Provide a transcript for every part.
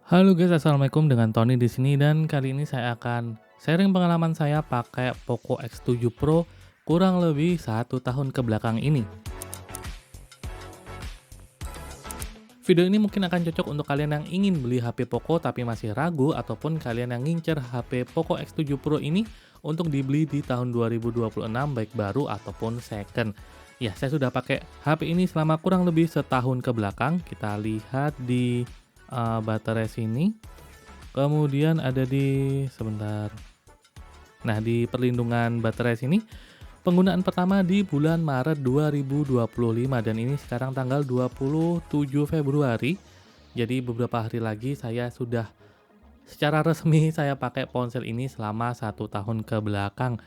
Halo guys, assalamualaikum, dengan Tony di sini dan kali ini saya akan sharing pengalaman saya pakai Poco X7 Pro kurang lebih 1 tahun ke belakang ini. Video ini mungkin akan cocok untuk kalian yang ingin beli HP Poco tapi masih ragu, ataupun kalian yang ngincer HP Poco X7 Pro ini untuk dibeli di tahun 2026 baik baru ataupun second. Ya, saya sudah pakai HP ini selama kurang lebih setahun ke belakang. Kita lihat di baterai sini. Kemudian ada di sebentar. Nah, di perlindungan baterai sini, penggunaan pertama di bulan Maret 2025 dan ini sekarang tanggal 27 Februari. Jadi beberapa hari lagi saya sudah secara resmi saya pakai ponsel ini selama 1 tahun ke belakang.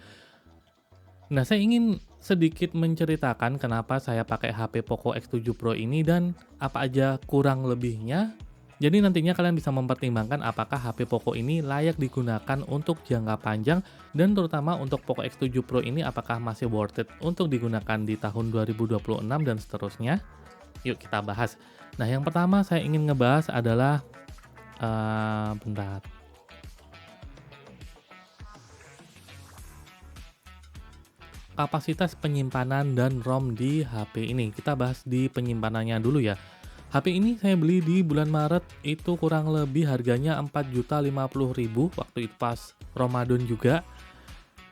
Nah, saya ingin sedikit menceritakan kenapa saya pakai HP Poco X7 Pro ini dan apa aja kurang lebihnya. Jadi nantinya kalian bisa mempertimbangkan apakah HP Poco ini layak digunakan untuk jangka panjang, dan terutama untuk Poco X7 Pro ini apakah masih worth it untuk digunakan di tahun 2026 dan seterusnya. Yuk kita bahas. Nah, yang pertama saya ingin ngebahas adalah bentar. Kapasitas penyimpanan dan ROM di HP ini. Kita bahas di penyimpanannya dulu ya. HP ini saya beli di bulan Maret, itu kurang lebih harganya 4.050.000 waktu itu pas Ramadan juga.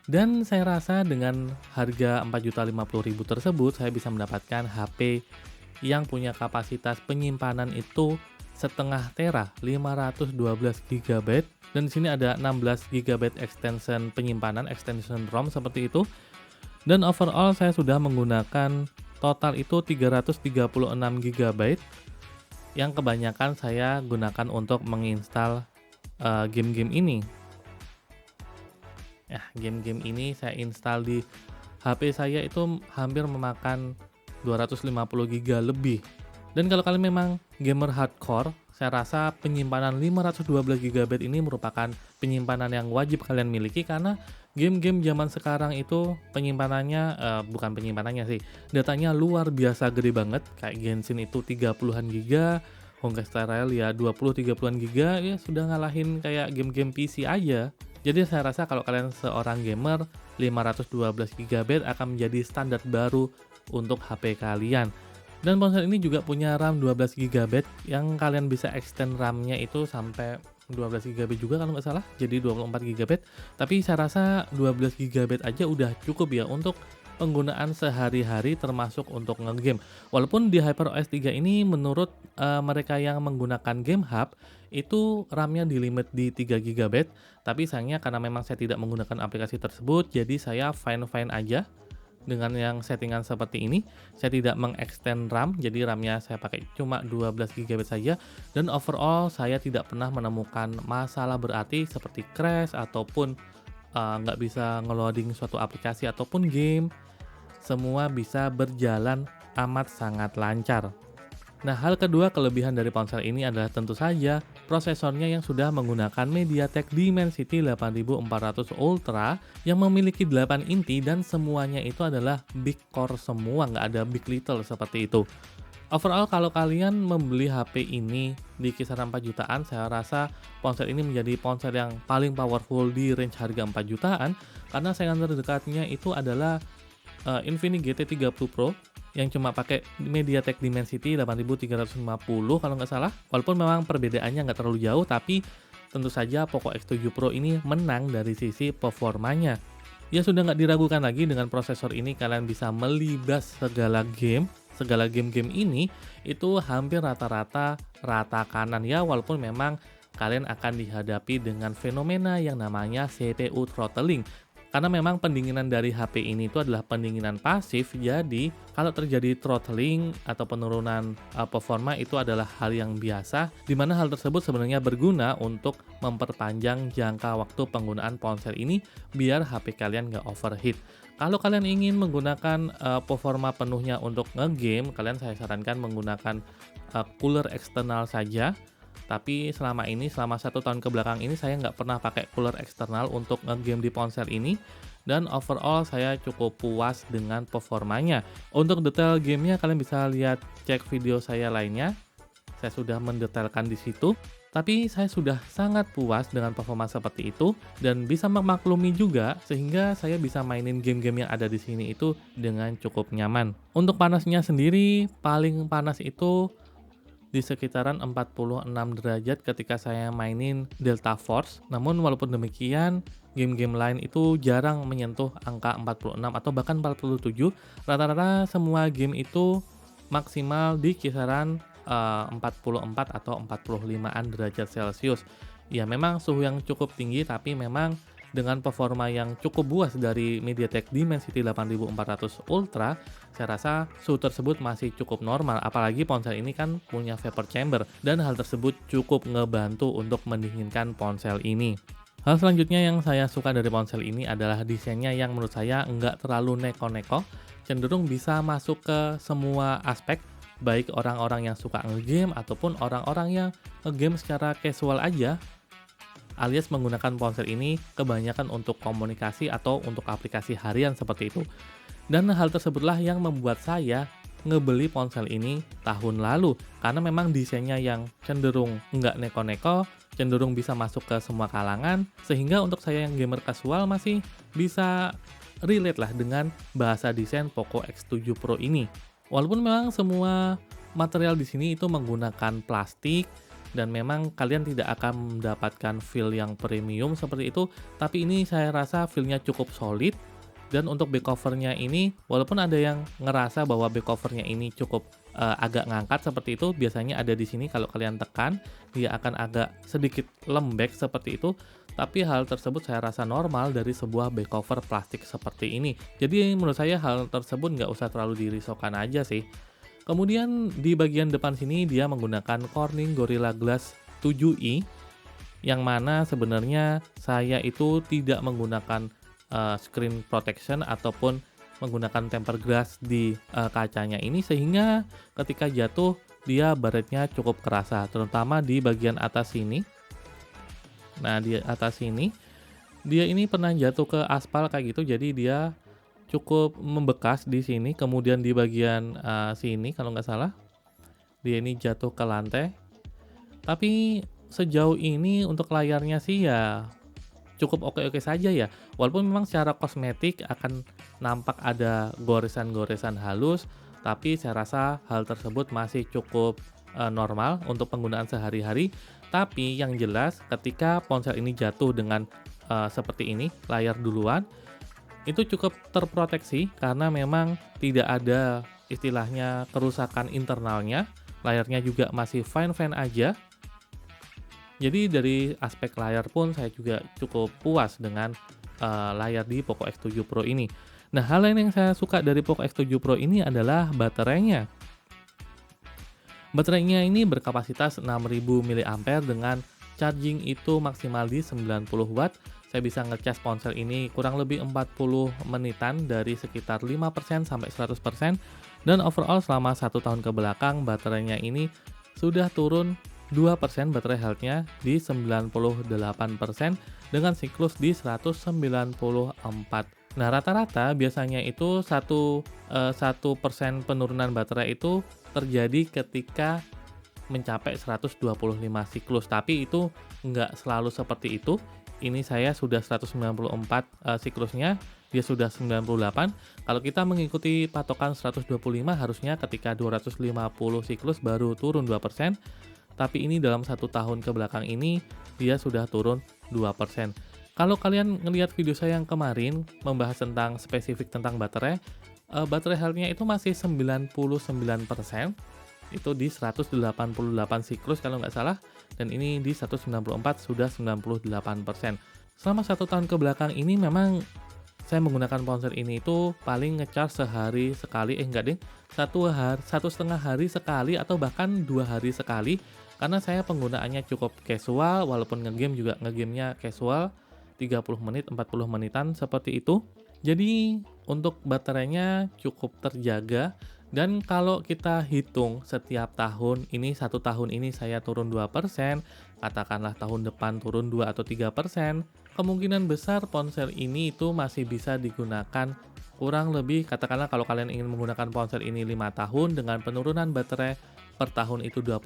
Dan saya rasa dengan harga 4.050.000 tersebut saya bisa mendapatkan HP yang punya kapasitas penyimpanan itu setengah tera, 512 GB, dan di sini ada 16 GB extension penyimpanan, extension ROM seperti itu. Dan overall saya sudah menggunakan total itu 336 GB, yang kebanyakan saya gunakan untuk menginstal game-game ini. Ya, game-game ini saya install di HP saya itu hampir memakan 250 GB lebih. Dan kalau kalian memang gamer hardcore, saya rasa penyimpanan 512 GB ini merupakan penyimpanan yang wajib kalian miliki, karena game-game zaman sekarang itu penyimpanannya, bukan penyimpanannya sih, datanya luar biasa gede banget. Kayak Genshin itu 30-an giga, Honkai Star Rail ya 20-30-an giga, ya sudah ngalahin kayak game-game PC aja. Jadi saya rasa kalau kalian seorang gamer, 512 GB akan menjadi standar baru untuk HP kalian. Dan ponsel ini juga punya RAM 12 GB yang kalian bisa extend RAM-nya itu sampai 12 GB juga kalau nggak salah, jadi 24 GB. Tapi saya rasa 12 GB aja udah cukup ya untuk penggunaan sehari-hari, termasuk untuk ngegame. Walaupun di HyperOS 3 ini menurut mereka yang menggunakan Game Hub itu RAM-nya di limit di 3 GB, tapi sayangnya karena memang saya tidak menggunakan aplikasi tersebut, jadi saya fine-fine aja dengan yang settingan seperti ini. Saya tidak mengextend RAM, jadi RAM-nya saya pakai cuma 12 GB saja, dan overall saya tidak pernah menemukan masalah berarti seperti crash ataupun nggak bisa ngeloading suatu aplikasi ataupun game. Semua bisa berjalan amat sangat lancar. Nah, hal kedua kelebihan dari ponsel ini adalah tentu saja prosesornya yang sudah menggunakan MediaTek Dimensity 8400 Ultra yang memiliki 8 inti dan semuanya itu adalah big core semua, nggak ada big little seperti itu. Overall kalau kalian membeli HP ini di kisaran 4 jutaan, saya rasa ponsel ini menjadi ponsel yang paling powerful di range harga 4 jutaan, karena saingan terdekatnya itu adalah Infinix GT30 Pro yang cuma pakai MediaTek Dimensity 8350 kalau nggak salah. Walaupun memang perbedaannya nggak terlalu jauh, tapi tentu saja Poco X7 Pro ini menang dari sisi performanya. Ya sudah nggak diragukan lagi, dengan prosesor ini kalian bisa melibas segala game. Segala game-game ini itu hampir rata-rata rata kanan ya, walaupun memang kalian akan dihadapi dengan fenomena yang namanya CPU throttling. Karena memang pendinginan dari HP ini itu adalah pendinginan pasif, jadi kalau terjadi throttling atau penurunan performa itu adalah hal yang biasa, di mana hal tersebut sebenarnya berguna untuk memperpanjang jangka waktu penggunaan ponsel ini biar HP kalian nggak overheat. Kalau kalian ingin menggunakan performa penuhnya untuk ngegame, kalian saya sarankan menggunakan cooler eksternal saja. Tapi selama 1 tahun ke belakang ini saya nggak pernah pakai cooler eksternal untuk ngegame di ponsel ini, dan overall saya cukup puas dengan performanya. Untuk detail gamenya kalian bisa lihat cek video saya lainnya, saya sudah mendetailkan di situ. Tapi saya sudah sangat puas dengan performa seperti itu dan bisa memaklumi juga sehingga saya bisa mainin game-game yang ada di sini itu dengan cukup nyaman. Untuk panasnya sendiri, paling panas itu di sekitaran 46 derajat ketika saya mainin Delta Force. Namun walaupun demikian, game-game lain itu jarang menyentuh angka 46 atau bahkan 47. Rata-rata semua game itu maksimal di kisaran 44 atau 45-an derajat Celcius. Ya memang suhu yang cukup tinggi, tapi memang dengan performa yang cukup buas dari MediaTek Dimensity 8400 Ultra, saya rasa suhu tersebut masih cukup normal. Apalagi ponsel ini kan punya vapor chamber, dan hal tersebut cukup ngebantu untuk mendinginkan ponsel ini. Hal selanjutnya yang saya suka dari ponsel ini adalah desainnya yang menurut saya nggak terlalu neko-neko, cenderung bisa masuk ke semua aspek, baik orang-orang yang suka ngegame ataupun orang-orang yang ngegame secara casual aja, alias menggunakan ponsel ini kebanyakan untuk komunikasi atau untuk aplikasi harian seperti itu. Dan hal tersebutlah yang membuat saya ngebeli ponsel ini tahun lalu, karena memang desainnya yang cenderung nggak neko-neko, cenderung bisa masuk ke semua kalangan, sehingga untuk saya yang gamer casual masih bisa relate lah dengan bahasa desain Poco X7 Pro ini. Walaupun memang semua material di sini itu menggunakan plastik dan memang kalian tidak akan mendapatkan feel yang premium seperti itu, tapi ini saya rasa feel-nya cukup solid. Dan untuk back covernya ini, walaupun ada yang ngerasa bahwa back covernya ini cukup agak ngangkat seperti itu, biasanya ada di sini kalau kalian tekan, dia akan agak sedikit lembek seperti itu. Tapi hal tersebut saya rasa normal dari sebuah back cover plastik seperti ini. Jadi menurut saya hal tersebut nggak usah terlalu dirisaukan aja sih. Kemudian di bagian depan sini dia menggunakan Corning Gorilla Glass 7i, yang mana sebenarnya saya itu tidak menggunakan screen protection ataupun menggunakan tempered glass di kacanya ini, sehingga ketika jatuh dia baretnya cukup kerasa, terutama di bagian atas sini. Nah, di atas sini dia ini pernah jatuh ke aspal kayak gitu, jadi dia cukup membekas di sini. Kemudian di bagian sini kalau nggak salah dia ini jatuh ke lantai. Tapi sejauh ini untuk layarnya sih ya cukup oke-oke saja ya. Walaupun memang secara kosmetik akan nampak ada goresan-goresan halus, tapi saya rasa hal tersebut masih cukup normal untuk penggunaan sehari-hari. Tapi yang jelas ketika ponsel ini jatuh dengan seperti ini, layar duluan, itu cukup terproteksi karena memang tidak ada istilahnya kerusakan internalnya. Layarnya juga masih fine-fine aja. Jadi dari aspek layar pun saya juga cukup puas dengan layar di Poco X7 Pro ini. Nah, hal lain yang saya suka dari Poco X7 Pro ini adalah baterainya. Baterainya ini berkapasitas 6000 mAh dengan charging itu maksimal di 90 Watt. Saya bisa ngecas ponsel ini kurang lebih 40 menitan dari sekitar 5% sampai 100%. Dan overall selama 1 tahun ke belakang baterainya ini sudah turun 2% baterai health-nya di 98% dengan siklus di 194. Nah, rata-rata biasanya itu 1% penurunan baterai itu terjadi ketika mencapai 125 siklus, tapi itu nggak selalu seperti itu. Ini saya sudah 194 siklusnya, dia sudah 98. Kalau kita mengikuti patokan 125 harusnya ketika 250 siklus baru turun 2%. Tapi ini dalam 1 tahun ke belakang ini dia sudah turun 2%. Kalau kalian ngelihat video saya yang kemarin membahas tentang spesifik tentang baterai, baterai health-nya itu masih 99%, itu di 188 siklus kalau nggak salah, dan ini di 194 sudah 98%. Selama 1 tahun ke belakang ini memang saya menggunakan ponsel ini itu paling ngecharge sehari sekali, enggak deh, 1,5 hari sekali atau bahkan 2 hari sekali, karena saya penggunaannya cukup casual, walaupun ngegame juga ngegamenya casual, 30 menit, 40 menitan seperti itu. Jadi untuk baterainya cukup terjaga, dan kalau kita hitung setiap tahun, ini 1 tahun ini saya turun 2%, katakanlah tahun depan turun 2 atau 3%, kemungkinan besar ponsel ini itu masih bisa digunakan kurang lebih, katakanlah kalau kalian ingin menggunakan ponsel ini 5 tahun dengan penurunan baterai per tahun itu 2%,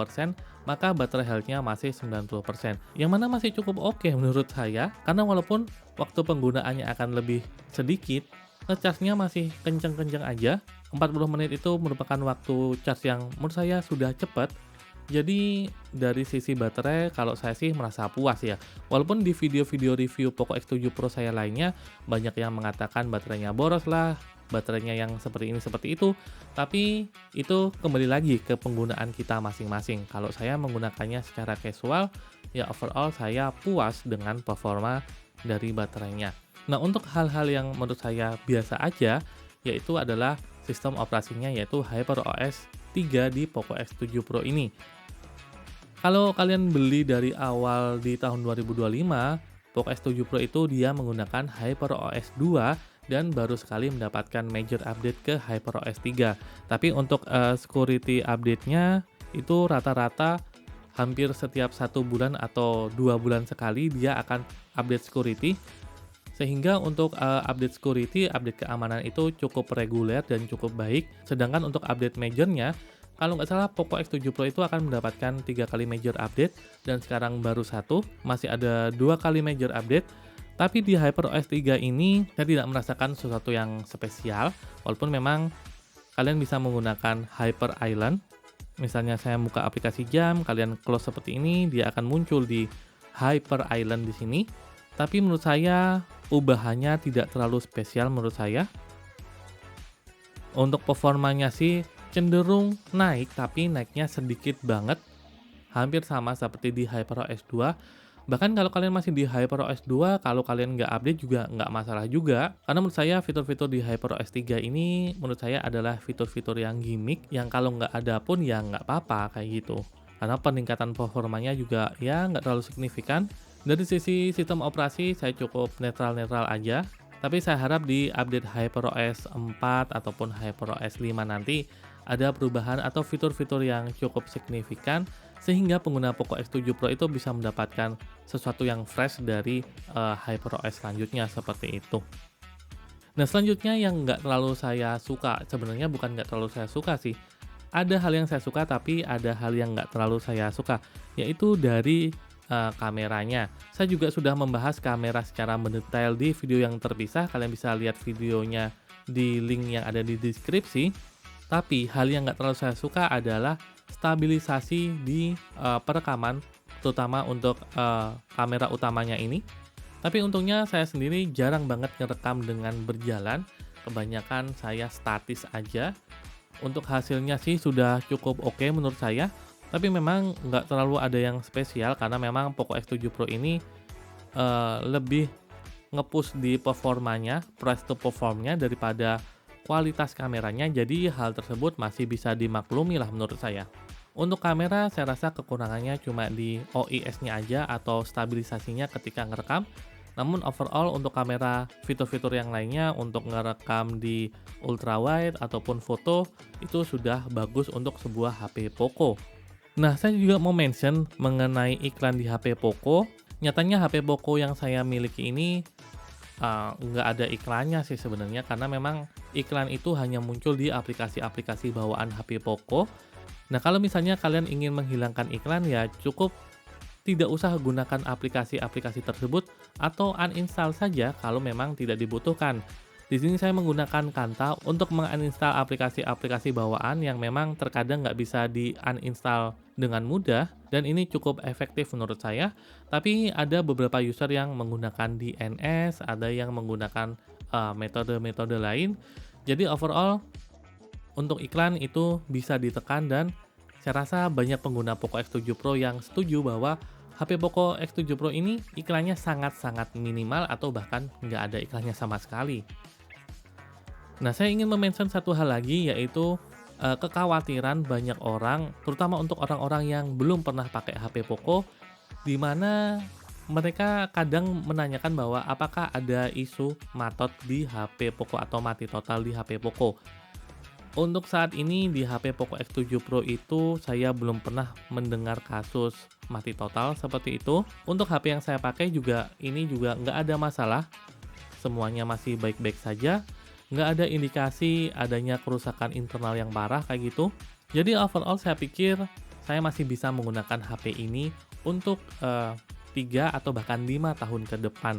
maka baterai health-nya masih 90%. Yang mana masih cukup oke menurut saya, karena walaupun waktu penggunaannya akan lebih sedikit, ngecas-nya masih kenceng-kenceng aja. 40 menit itu merupakan waktu charge yang menurut saya sudah cepat. Jadi dari sisi baterai kalau saya sih merasa puas ya. Walaupun di video-video review Poco X7 Pro saya lainnya banyak yang mengatakan baterainya boros lah, baterainya yang seperti ini seperti itu. Tapi itu kembali lagi ke penggunaan kita masing-masing. Kalau saya menggunakannya secara casual, ya overall saya puas dengan performa dari baterainya. Nah, untuk hal-hal yang menurut saya biasa aja, yaitu adalah sistem operasinya yaitu HyperOS 3 di Poco X7 Pro ini. Kalau kalian beli dari awal di tahun 2025, Poco X7 Pro itu dia menggunakan HyperOS 2 dan baru sekali mendapatkan major update ke HyperOS 3. Tapi untuk security update-nya itu rata-rata hampir setiap 1 bulan atau 2 bulan sekali dia akan update security. Sehingga untuk update security, update keamanan itu cukup reguler dan cukup baik. Sedangkan untuk update majornya, kalau nggak salah Poco X7 Pro itu akan mendapatkan 3 kali major update dan sekarang baru 1, masih ada 2 kali major update. Tapi di HyperOS 3 ini saya tidak merasakan sesuatu yang spesial, walaupun memang kalian bisa menggunakan Hyper Island. Misalnya saya buka aplikasi jam, kalian close seperti ini, dia akan muncul di Hyper Island di sini. Tapi menurut saya ubahannya tidak terlalu spesial menurut saya. Untuk performanya sih cenderung naik, tapi naiknya sedikit banget, hampir sama seperti di HyperOS 2. Bahkan kalau kalian masih di HyperOS 2, kalau kalian nggak update juga nggak masalah juga. Karena menurut saya fitur-fitur di HyperOS 3 ini menurut saya adalah fitur-fitur yang gimmick, yang kalau nggak ada pun ya nggak apa-apa kayak gitu. Karena peningkatan performanya juga ya nggak terlalu signifikan. Dari sisi sistem operasi saya cukup netral-netral aja. Tapi saya harap di update HyperOS 4 ataupun HyperOS 5 nanti ada perubahan atau fitur-fitur yang cukup signifikan sehingga pengguna Poco X7 Pro itu bisa mendapatkan sesuatu yang fresh dari HyperOS selanjutnya seperti itu. Nah, selanjutnya yang nggak terlalu saya suka, sebenarnya bukan nggak terlalu saya suka sih, ada hal yang saya suka tapi ada hal yang nggak terlalu saya suka, yaitu dari kameranya. Saya juga sudah membahas kamera secara mendetail di video yang terpisah, kalian bisa lihat videonya di link yang ada di deskripsi. Tapi hal yang nggak terlalu saya suka adalah stabilisasi di perekaman, terutama untuk kamera utamanya ini. Tapi untungnya saya sendiri jarang banget ngerekam dengan berjalan, kebanyakan saya statis aja. Untuk hasilnya sih sudah cukup oke menurut saya, tapi memang nggak terlalu ada yang spesial karena memang Poco X7 Pro ini lebih nge-push di performanya, price to performnya daripada kualitas kameranya, jadi hal tersebut masih bisa dimaklumi lah menurut saya. Untuk kamera saya rasa kekurangannya cuma di OIS-nya aja atau stabilisasinya ketika ngerekam. Namun overall untuk kamera fitur-fitur yang lainnya untuk ngerekam di ultrawide ataupun foto itu sudah bagus untuk sebuah HP Poco. Nah, saya juga mau mention mengenai iklan di HP Poco. Nyatanya HP Poco yang saya miliki ini nggak ada iklannya sih sebenarnya, karena memang iklan itu hanya muncul di aplikasi-aplikasi bawaan HP Poco. Nah, kalau misalnya kalian ingin menghilangkan iklan ya cukup tidak usah gunakan aplikasi-aplikasi tersebut atau uninstall saja kalau memang tidak dibutuhkan. Di sini saya menggunakan Kanta untuk menginstal aplikasi-aplikasi bawaan yang memang terkadang nggak bisa di-uninstall dengan mudah, dan ini cukup efektif menurut saya. Tapi ada beberapa user yang menggunakan DNS, ada yang menggunakan metode-metode lain. Jadi overall untuk iklan itu bisa ditekan, dan saya rasa banyak pengguna Poco X7 Pro yang setuju bahwa HP Poco X7 Pro ini iklannya sangat-sangat minimal atau bahkan nggak ada iklannya sama sekali. Nah, saya ingin mention satu hal lagi, yaitu kekhawatiran banyak orang, terutama untuk orang-orang yang belum pernah pakai HP Poco, di mana mereka kadang menanyakan bahwa apakah ada isu matot di HP Poco atau mati total di HP Poco. Untuk saat ini di HP Poco X7 Pro itu saya belum pernah mendengar kasus mati total seperti itu. Untuk HP yang saya pakai juga ini juga nggak ada masalah, semuanya masih baik-baik saja. Nggak ada indikasi adanya kerusakan internal yang parah kayak gitu. Jadi overall saya pikir saya masih bisa menggunakan HP ini untuk 3 atau bahkan 5 tahun ke depan.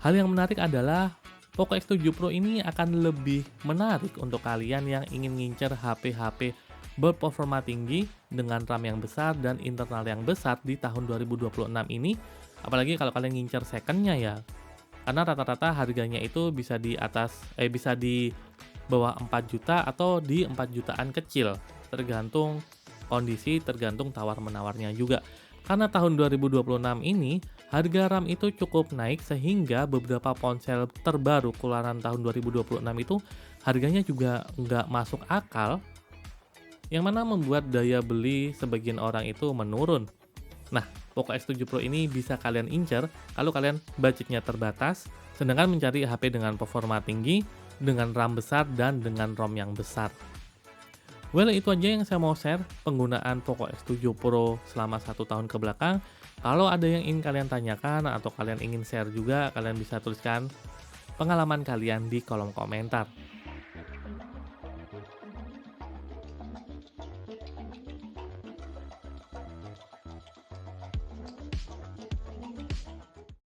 Hal yang menarik adalah Poco X7 Pro ini akan lebih menarik untuk kalian yang ingin ngincer HP-HP berperforma tinggi dengan RAM yang besar dan internal yang besar di tahun 2026 ini. Apalagi kalau kalian ngincer second-nya ya. Karena rata-rata harganya itu bisa di bawah 4 juta atau di 4 jutaan kecil, tergantung kondisi, tergantung tawar-menawarnya juga. Karena tahun 2026 ini, harga RAM itu cukup naik sehingga beberapa ponsel terbaru keluaran tahun 2026 itu harganya juga nggak masuk akal, yang mana membuat daya beli sebagian orang itu menurun. Nah, Poco X7 Pro ini bisa kalian incer kalau kalian budgetnya terbatas, sedangkan mencari HP dengan performa tinggi, dengan RAM besar, dan dengan ROM yang besar. Well, itu aja yang saya mau share penggunaan Poco X7 Pro selama 1 tahun ke belakang. Kalau ada yang ingin kalian tanyakan atau kalian ingin share juga, kalian bisa tuliskan pengalaman kalian di kolom komentar.